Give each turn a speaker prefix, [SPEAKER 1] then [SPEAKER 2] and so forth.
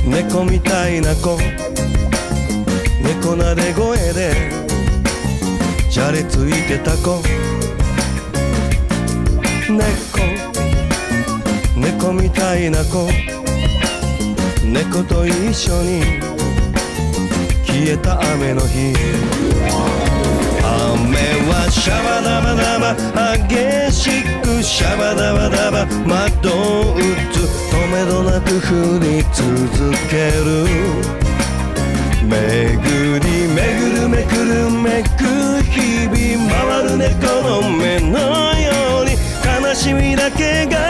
[SPEAKER 1] 猫みたいな子、猫なで声でじゃれついてた子。猫みたいな子、猫と一緒に消えた雨の日。雨はシャバダバダバ激しくシャバダバダバ窓を打つ、とめどなく降り続ける。巡り巡るめくるめく日々、回る猫の目のように悲しみだけが